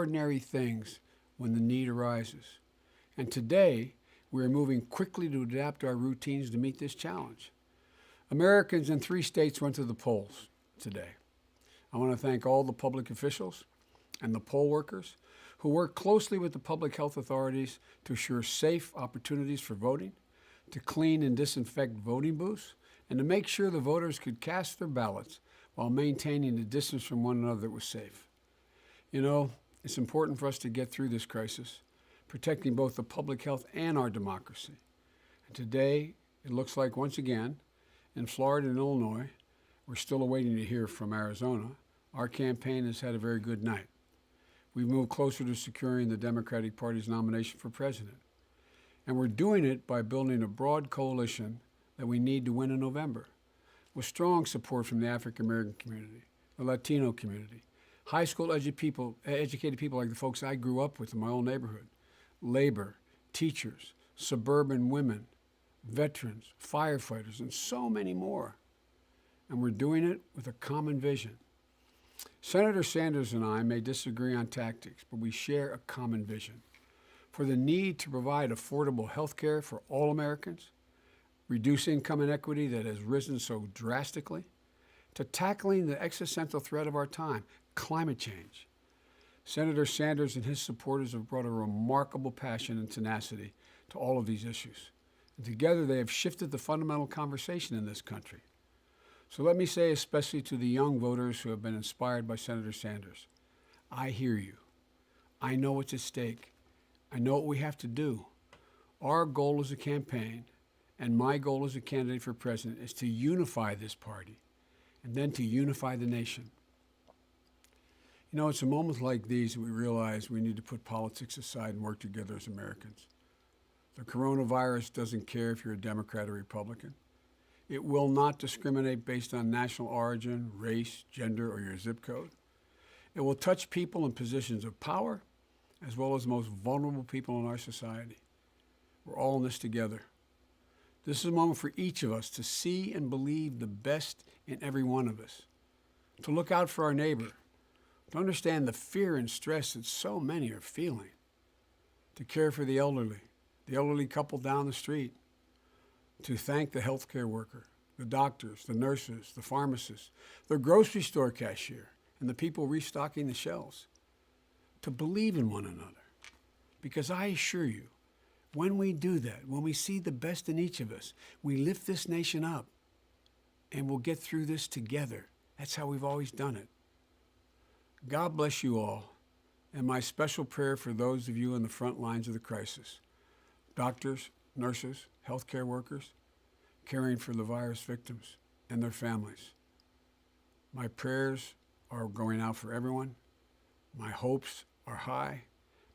extraordinary things when the need arises. And today, we are moving quickly to adapt our routines to meet this challenge. Americans in 3 states went to the polls today. I want to thank all the public officials and the poll workers who work closely with the public health authorities to ensure safe opportunities for voting, to clean and disinfect voting booths, and to make sure the voters could cast their ballots while maintaining a distance from one another that was safe. You know, it's important for us to get through this crisis, protecting both the public health and our democracy. And today, it looks like once again, in Florida and Illinois, we're still awaiting to hear from Arizona, our campaign has had a very good night. We've moved closer to securing the Democratic Party's nomination for president. And we're doing it by building a broad coalition that we need to win in November, with strong support from the African American community, the Latino community, high school educated people like the folks I grew up with in my own neighborhood, labor, teachers, suburban women, veterans, firefighters, and so many more. And we're doing it with a common vision. Senator Sanders and I may disagree on tactics, but we share a common vision for the need to provide affordable health care for all Americans, reduce income inequity that has risen so drastically, to tackling the existential threat of our time, climate change. Senator Sanders and his supporters have brought a remarkable passion and tenacity to all of these issues. And together they have shifted the fundamental conversation in this country. So let me say, especially to the young voters who have been inspired by Senator Sanders, I hear you. I know what's at stake. I know what we have to do. Our goal as a campaign, and my goal as a candidate for president, is to unify this party and then to unify the nation. You know, it's in moments like these that we realize we need to put politics aside and work together as Americans. The coronavirus doesn't care if you're a Democrat or Republican. It will not discriminate based on national origin, race, gender, or your zip code. It will touch people in positions of power, as well as the most vulnerable people in our society. We're all in this together. This is a moment for each of us to see and believe the best in every one of us, to look out for our neighbor, to understand the fear and stress that so many are feeling, to care for the elderly couple down the street, to thank the healthcare worker, the doctors, the nurses, the pharmacists, the grocery store cashier, and the people restocking the shelves, to believe in one another. Because I assure you, when we do that, when we see the best in each of us, we lift this nation up and we'll get through this together. That's how we've always done it. God bless you all, and my special prayer for those of you on the front lines of the crisis, doctors, nurses, healthcare workers, caring for the virus victims and their families. My prayers are going out for everyone. My hopes are high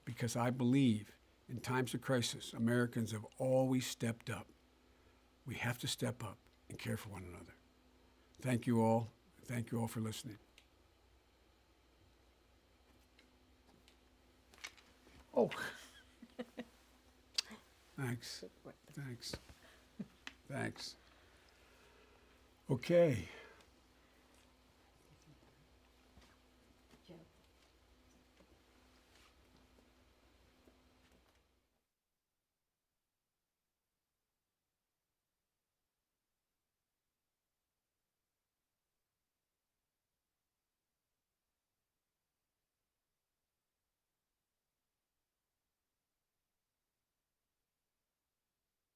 because I believe in times of crisis, Americans have always stepped up. We have to step up and care for one another. Thank you all. Thank you all for listening. Oh. Thanks. Thanks. Thanks. Okay.